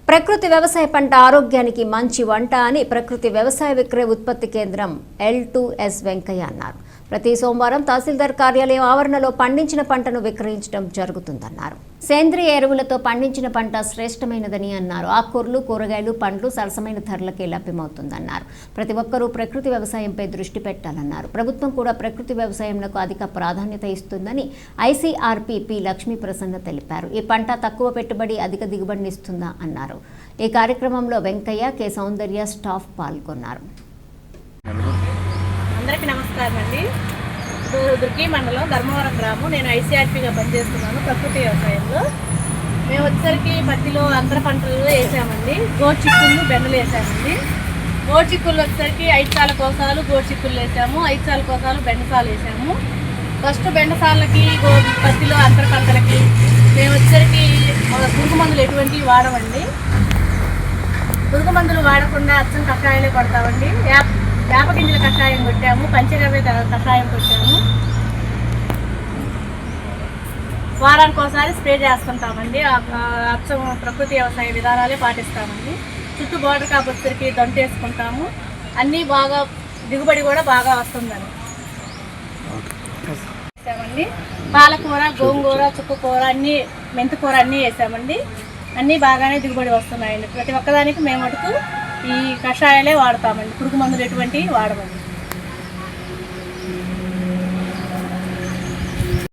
ప్రకృతి వ్యవసాయ పంట ఆరోగ్యానికి మంచి వంట అని ప్రకృతి వ్యవసాయ విక్రయ ఉత్పత్తి కేంద్రం L2S వెంకయ్య అన్నారు. ప్రతి సోమవారం తహసీల్దార్ కార్యాలయం ఆవరణలో పండించిన పంటను విక్రయించడం జరుగుతుందన్నారు. సేంద్రియ ఎరువులతో పండించిన పంట శ్రేష్టమైనదని అన్నారు. ఆకుకూరలు, కూరగాయలు, పండ్లు సరసమైన ధరలకే లభ్యమవుతుందన్నారు. ప్రతి ఒక్కరూ ప్రకృతి వ్యవసాయంపై దృష్టి పెట్టాలన్నారు. ప్రభుత్వం కూడా ప్రకృతి వ్యవసాయంకు అధిక ప్రాధాన్యత ఇస్తుందని ICRP పి లక్ష్మీ ప్రసన్న తెలిపారు. ఈ పంట తక్కువ పెట్టుబడి అధిక దిగుబడినిస్తుందా అన్నారు. ఈ కార్యక్రమంలో వెంకయ్య, కె సౌందర్య స్టాఫ్ పాల్గొన్నారు. అందరికీ నమస్కారం అండి. దుర్గి మండలం ధర్మవరం గ్రామం. నేను ICRPగా పనిచేస్తున్నాను ప్రకృతి వ్యవసాయంలో. మేము వచ్చేసరికి పత్తిలో అంతర పంటలు వేసామండి. గోచిక్కులు, బెండలు వేసామండి. గోచిక్కులు వచ్చేసరికి 5 సాల కోసాలు గోచిక్కులు వేసాము, 5 సాల కోసాలు బెండసాలు వేసాము. ఫస్ట్ బెండసాలకి పత్తిలో అంతర పంటలకి మేము వచ్చేసరికి పురుగు మందులు ఎటువంటివి వాడమండి. పురుగు మందులు వాడకుండా అచ్చం కషాయాలే కొడతామండి. వేప గింజల కషాయం కొట్టాము, పంచగవ్య కషాయం కొట్టాము. వారానికి ఒకసారి స్ప్రే చేస్తుంటామండి. అచ్చం ప్రకృతి వ్యవసాయ విధానాలే పాటిస్తామండి. చుట్టూ బోర్డర్ కాపొచ్చరికి దొంత వేసుకుంటాము. అన్నీ బాగా దిగుబడి కూడా బాగా వస్తుందని వేసామండి. పాలకూర, గోంగూర, చుక్కకూర అన్నీ, మెంతికూర అన్నీ వేసామండి. అన్నీ బాగానే దిగుబడి వస్తున్నాయండి. ప్రతి ఒక్కదానికి మేము మటుకు ఈ కషాయాలే వాడతామండి. పురుగు మందులు ఎటువంటివి వాడమండి.